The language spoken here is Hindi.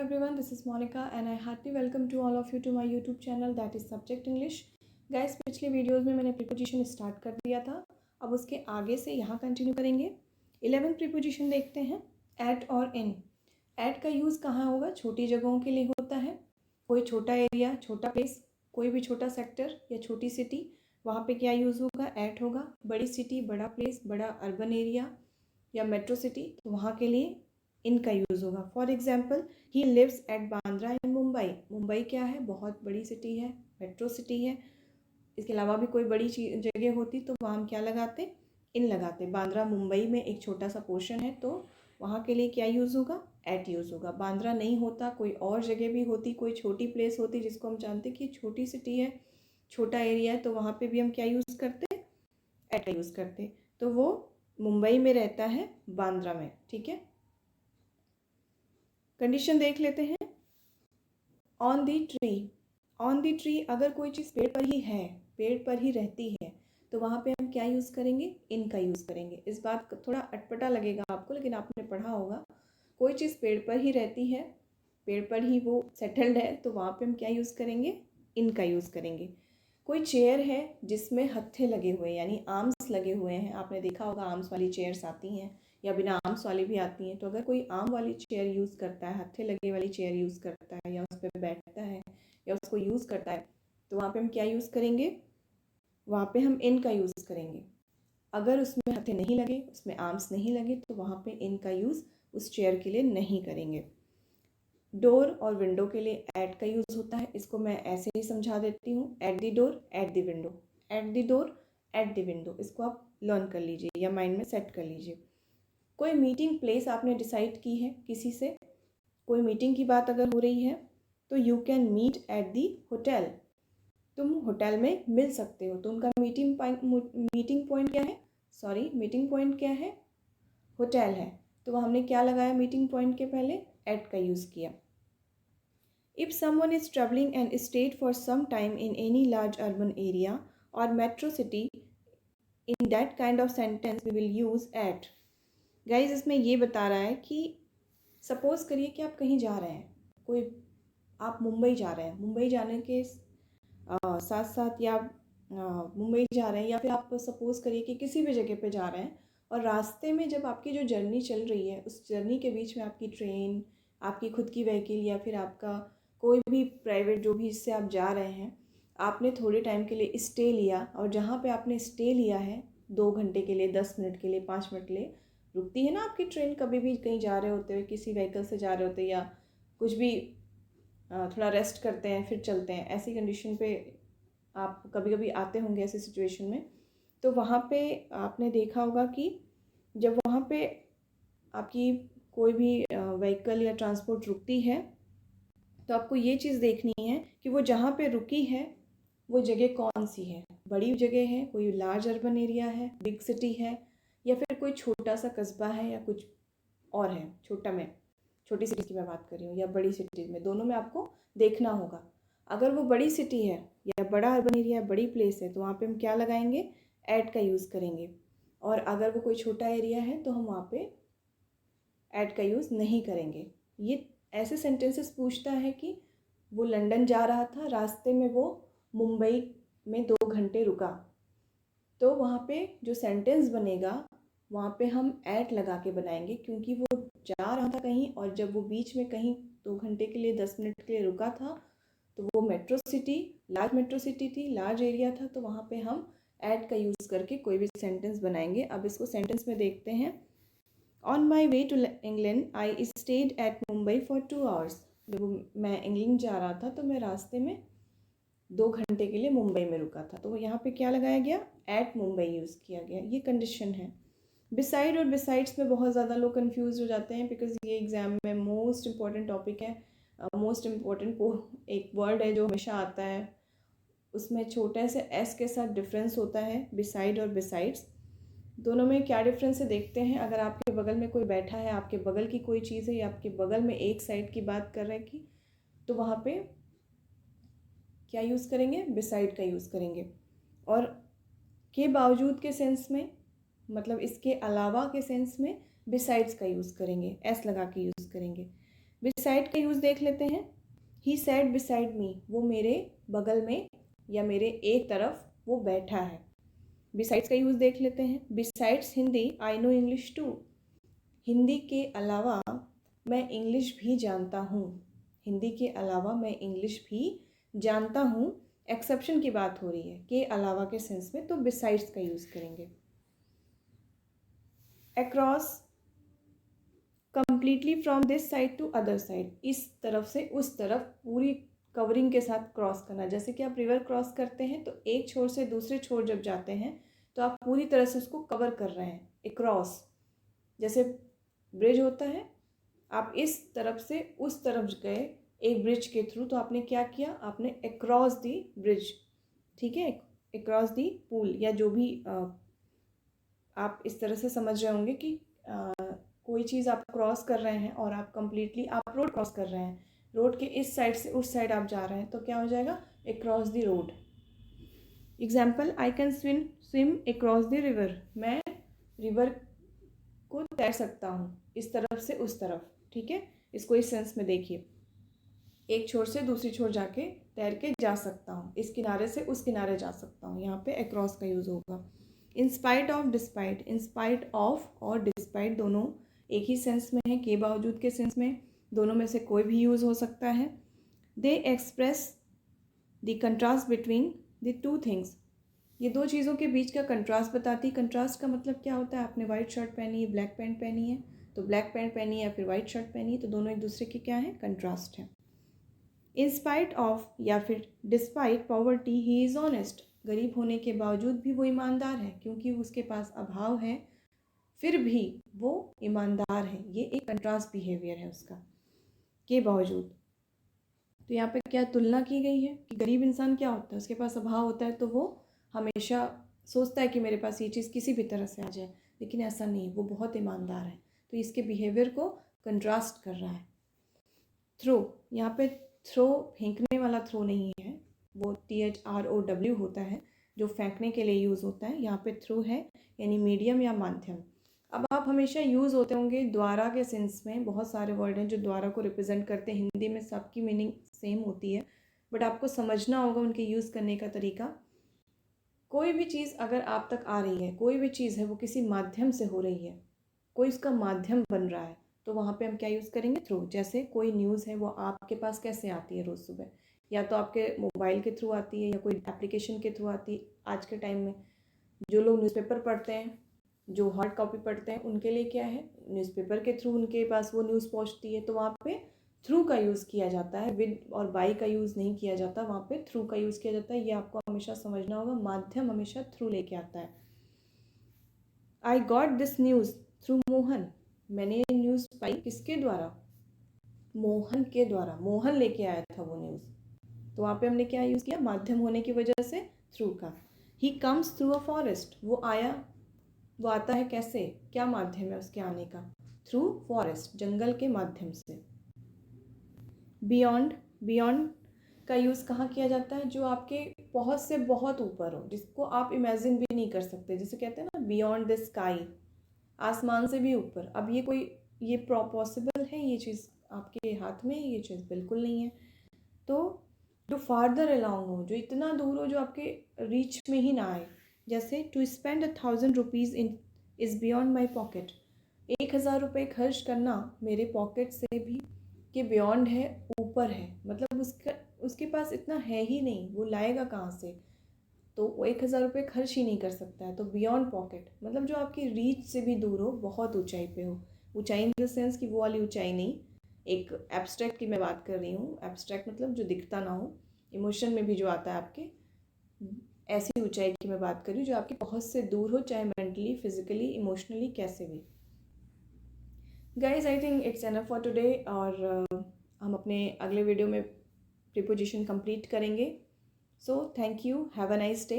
everyone, this is Monica and I heartily welcome to all of you to my YouTube channel that is Subject English. Guys, पिछले वीडियोस में मैंने प्रीपोजिशन स्टार्ट कर दिया था, अब उसके आगे से यहाँ कंटिन्यू करेंगे। 11th प्रीपोजिशन देखते हैं, एट और इन। एट का यूज़ कहाँ होगा? छोटी जगहों के लिए होता है। कोई छोटा एरिया, छोटा प्लेस, कोई भी छोटा सेक्टर या छोटी सिटी, वहाँ पे क्या यूज़ होगा? एट होगा। बड़ी सिटी, बड़ा प्लेस, बड़ा अर्बन एरिया या मेट्रो सिटी, तो वहाँ के लिए इनका यूज़ होगा। For example, he lives at Bandra in Mumbai. Mumbai क्या है? बहुत बड़ी सिटी है, मेट्रो सिटी है। इसके अलावा भी कोई बड़ी जगह होती तो वहाँ हम क्या लगाते? इन लगाते। बांद्रा मुंबई में एक छोटा सा पोर्शन है तो वहाँ के लिए क्या यूज़ होगा? एट यूज़ होगा। बांद्रा नहीं होता, कोई और जगह भी होती, कोई छोटी प्लेस होती जिसको हम जानते कि छोटी सिटी है, छोटा एरिया है, तो वहाँ पे भी हम क्या यूज़ करते? एट का यूज़ करते। तो वो मुंबई में रहता है, बांद्रा में। ठीक है, कंडीशन देख लेते हैं। On the tree, on the tree, अगर कोई चीज़ पेड़ पर ही है, पेड़ पर ही रहती है, तो वहाँ पे हम क्या यूज़ करेंगे? इन का यूज़ करेंगे। इस बात का थोड़ा अटपटा लगेगा आपको, लेकिन आपने पढ़ा होगा। कोई चीज़ पेड़ पर ही रहती है, पेड़ पर ही वो सेटल्ड है, तो वहाँ पे हम क्या यूज़ करेंगे? इन का यूज़ करेंगे। कोई चेयर है जिसमें हत्थे लगे हुए हैं, यानी आर्म्स लगे हुए हैं। आपने देखा होगा आर्म्स वाली चेयर्स आती हैं या बिना आर्म्स वाली भी आती हैं। तो अगर कोई आर्म वाली चेयर यूज़ करता है, हत्थे लगे वाली चेयर यूज़ करता है, या उस पर बैठता है या उसको यूज़ करता है, तो वहाँ पे हम क्या यूज़ करेंगे? वहाँ पे हम इन का यूज़ करेंगे। अगर उसमें हत्थे नहीं लगे, उसमें आर्म्स नहीं लगे, तो वहाँ पे इन का यूज़ उस चेयर के लिए नहीं करेंगे। डोर और विंडो के लिए एट का यूज़ होता है। इसको मैं ऐसे ही समझा देती हूँ, at the door, at the window, at the door, at the window. इसको आप लर्न कर लीजिए या माइंड में सेट कर लीजिए। कोई मीटिंग प्लेस आपने डिसाइड की है किसी से, कोई मीटिंग की बात अगर हो रही है, तो you can meet at the hotel. तुम होटल में मिल सकते हो। तो उनका मीटिंग पॉइंट क्या है? मीटिंग पॉइंट क्या है? होटल है। तो वह हमने क्या लगाया मीटिंग पॉइंट के पहले? एट का यूज़ किया। If someone is traveling and stayed for some time in any large urban area or metro city, in that kind of sentence we will use at. Guys, इसमें ये बता रहा है कि सपोज करिए कि आप कहीं जा रहे हैं, कोई आप मुंबई जा रहे हैं, मुंबई जाने के साथ साथ या मुंबई जा रहे हैं, या फिर आप सपोज करिए कि किसी भी जगह पे जा रहे हैं और रास्ते में जब आपकी जो जर्नी चल रही है, उस जर्नी के बीच में आपकी ट्रेन, आपकी खुद की व्हीकल या फिर आपका कोई भी प्राइवेट जो भी इससे आप जा रहे हैं, आपने थोड़े टाइम के लिए स्टे लिया, और जहाँ पे आपने स्टे लिया है 2 घंटे के लिए, 10 मिनट के लिए, 5 मिनट के लिए रुकती है ना आपकी ट्रेन, कभी भी कहीं जा रहे होते हुए, किसी व्हीकल से जा रहे होते या कुछ भी, थोड़ा रेस्ट करते हैं फिर चलते हैं, ऐसी कंडीशन पे आप कभी कभी आते होंगे ऐसी सिचुएशन में। तो वहाँ पे आपने देखा होगा कि जब वहाँ पे आपकी कोई भी व्हीकल या ट्रांसपोर्ट रुकती है, तो आपको ये चीज़ देखनी है कि वो जहाँ पे रुकी है वो जगह कौन सी है। बड़ी जगह है, कोई लार्ज अर्बन एरिया है, बिग सिटी है, या फिर कोई छोटा सा कस्बा है या कुछ और है। छोटी सिटी की मैं बात कर रही हूँ या बड़ी सिटी में, दोनों में आपको देखना होगा। अगर वो बड़ी सिटी है या बड़ा अर्बन एरिया है, बड़ी प्लेस है, तो वहाँ पे हम क्या लगाएंगे? एट का यूज़ करेंगे। और अगर वो कोई छोटा एरिया है तो हम वहाँ पे एट का यूज़ नहीं करेंगे। ये ऐसे सेंटेंसेस पूछता है कि वो लंदन जा रहा था, रास्ते में वो मुंबई में 2 घंटे रुका, तो वहाँ पे जो सेंटेंस बनेगा वहाँ पे हम एट लगा के बनाएंगे, क्योंकि वो जा रहा था कहीं, और जब वो बीच में कहीं 2 घंटे के लिए, 10 मिनट के लिए रुका था, तो वो metro city, large metro city थी, लार्ज एरिया था, तो वहाँ पे हम एट का यूज़ करके कोई भी सेंटेंस बनाएंगे। अब इसको सेंटेंस में देखते हैं। On my way to England I stayed at Mumbai for 2 hours. जब मैं इंग्लैंड जा रहा था तो मैं रास्ते में 2 घंटे के लिए मुंबई में रुका था, तो यहाँ पे क्या लगाया गया? एट मुंबई यूज़ किया गया। ये कंडीशन है। बिसाइड और बिसाइड्स में बहुत ज़्यादा लोग कंफ्यूज हो जाते हैं, बिकॉज ये एग्ज़ाम में मोस्ट इम्पॉर्टेंट टॉपिक है, मोस्ट इम्पॉर्टेंट एक वर्ड है जो हमेशा आता है। उसमें छोटे से एस के साथ डिफरेंस होता है, बिसाइड और बिसाइड्स। दोनों में क्या डिफरेंस है देखते हैं। अगर आपके बगल में कोई बैठा है, आपके बगल की कोई चीज़ है, या आपके बगल में एक साइड की बात कर रहे हैं कि, तो वहाँ पे क्या यूज़ करेंगे? बिसाइड का यूज़ करेंगे। और के बावजूद के सेंस में, मतलब इसके अलावा के सेंस में बिसाइड्स का यूज़ करेंगे, एस लगा के यूज़ करेंगे। बिसाइड का यूज़ देख लेते हैं। ही सैट बिसाइड मी, वो मेरे बगल में या मेरे एक तरफ वो बैठा है। बिसाइड्स का यूज़ देख लेते हैं। Besides Hindi I know English too, Hindi के अलावा मैं इंग्लिश भी जानता हूँ। हिंदी के अलावा मैं इंग्लिश भी जानता हूँ। एक्सेप्शन की बात हो रही है, के अलावा के सेंस में, तो बिसाइड्स का यूज़ करेंगे। Across, completely from this side to other side, इस तरफ से उस तरफ पूरी कवरिंग के साथ क्रॉस करना। जैसे कि आप रिवर क्रॉस करते हैं तो एक छोर से दूसरे छोर जब जाते हैं तो आप पूरी तरह से उसको कवर कर रहे हैं। अक्रॉस, जैसे ब्रिज होता है, आप इस तरफ से उस तरफ गए एक ब्रिज के थ्रू, तो आपने क्या किया, आपने अक्रॉस दी ब्रिज, ठीक है, अक्रॉस दी पूल, या जो भी आप इस तरह से समझ रहे होंगे कि कोई चीज़ आप क्रॉस कर रहे हैं और आप कंप्लीटली आप रोड क्रॉस कर रहे हैं, रोड के इस साइड से उस साइड आप जा रहे हैं, तो क्या हो जाएगा, across the road. Example, I can swim across the river, मैं रिवर को तैर सकता हूँ इस तरफ से उस तरफ, ठीक है। इसको इस सेंस में देखिए, एक छोर से दूसरी छोर जाके तैर के जा सकता हूँ, इस किनारे से उस किनारे जा सकता हूँ, यहाँ पे अक्रॉस का यूज़ होगा। In spite of, despite, in spite of और डिस्पाइट दोनों एक ही सेंस में है, के बावजूद के सेंस में, दोनों में से कोई भी यूज़ हो सकता है। They express the contrast between the two things, ये दो चीज़ों के बीच का कंट्रास्ट बताती है। कंट्रास्ट का मतलब क्या होता है, आपने वाइट शर्ट पहनी है, ब्लैक पैंट पहनी है, तो ब्लैक पैंट पहनी है या फिर वाइट शर्ट पहनी है, तो दोनों एक दूसरे के क्या है, कंट्रास्ट है। इन स्पाइट ऑफ या फिर despite poverty he is honest, गरीब होने के बावजूद भी वो ईमानदार है, क्योंकि उसके पास अभाव है फिर भी वो ईमानदार है, ये एक कंट्रास्ट बिहेवियर है उसका, के बावजूद। तो यहाँ पे क्या तुलना की गई है कि गरीब इंसान क्या होता है, उसके पास अभाव होता है तो वो हमेशा सोचता है कि मेरे पास ये चीज़ किसी भी तरह से आ जाए, लेकिन ऐसा नहीं, वो बहुत ईमानदार है, तो इसके बिहेवियर को कंट्रास्ट कर रहा है। थ्रो, यहाँ पे थ्रो फेंकने वाला थ्रो नहीं है, वो THROW होता है जो फेंकने के लिए यूज़ होता है, यहाँ पे थ्रो है यानी मीडियम या माध्यम। अब आप हमेशा यूज़ होते होंगे द्वारा के सेंस में, बहुत सारे वर्ड हैं जो द्वारा को रिप्रेजेंट करते हैं, हिंदी में सबकी मीनिंग सेम होती है, बट आपको समझना होगा उनके यूज़ करने का तरीका। कोई भी चीज़ अगर आप तक आ रही है, कोई भी चीज़ है वो किसी माध्यम से हो रही है, कोई उसका माध्यम बन रहा है, तो वहाँ पे हम क्या यूज़ करेंगे, थ्रू। जैसे कोई न्यूज़ है वो आपके पास कैसे आती है रोज़ सुबह, या तो आपके मोबाइल के थ्रू आती है या कोई एप्लीकेशन के थ्रू आती है। आज के टाइम में जो लोग न्यूज़पेपर पढ़ते हैं, जो हार्ड कॉपी पढ़ते हैं, उनके लिए क्या है, न्यूज़पेपर के थ्रू उनके पास वो न्यूज़ पहुंचती है, तो वहाँ पे थ्रू का यूज़ किया जाता है, विद और बाई का यूज़ नहीं किया जाता, वहाँ पे थ्रू का यूज़ किया जाता है। ये आपको हमेशा समझना होगा, माध्यम हमेशा थ्रू लेके आता है। I got this news through Mohan, मैंने ये न्यूज़ पाई किसके द्वारा, मोहन के द्वारा, मोहन लेके आया था वो न्यूज़, तो वहाँ पे हमने क्या यूज़ किया, माध्यम होने की वजह से थ्रू का। He comes through a forest, वो आया, वो आता है कैसे, क्या माध्यम है उसके आने का, थ्रू फॉरेस्ट, जंगल के माध्यम से। बियॉन्ड, बियॉन्ड का यूज़ कहाँ किया जाता है, जो आपके बहुत से बहुत ऊपर हो, जिसको आप इमेजिन भी नहीं कर सकते, जिसे कहते हैं ना बियॉन्ड द स्काई, आसमान से भी ऊपर। अब ये कोई ये पॉसिबल है, ये चीज़ आपके हाथ में है, ये चीज़ बिल्कुल नहीं है। तो जो फार्दर अलोंग हो, जो इतना दूर हो, जो आपके रीच में ही ना आए, जैसे to spend 1,000 rupees in is beyond my pocket, 1,000 रुपये खर्च करना मेरे पॉकेट से भी के बियॉन्ड है, ऊपर है, मतलब उसके पास इतना है ही नहीं, वो लाएगा कहाँ से, तो वो 1,000 रुपये खर्च ही नहीं कर सकता है। तो बियॉन्ड पॉकेट मतलब जो आपकी रीच से भी दूर हो, बहुत ऊंचाई पे हो, ऊंचाई इन द सेंस कि वो वाली ऊंचाई नहीं, एक एब्स्ट्रैक्ट की मैं बात कर रही हूँ, एब्स्ट्रैक्ट मतलब जो दिखता ना हो, इमोशन में भी जो आता है आपके, ऐसी ऊंचाई की मैं बात कर रही हूँ जो आपकी बहुत से दूर हो, चाहे मेंटली, फिजिकली, इमोशनली, कैसे भी। Guys I think it's enough for today, और हम अपने अगले वीडियो में प्रीपोजिशन कंप्लीट करेंगे। So thank you, have a nice day.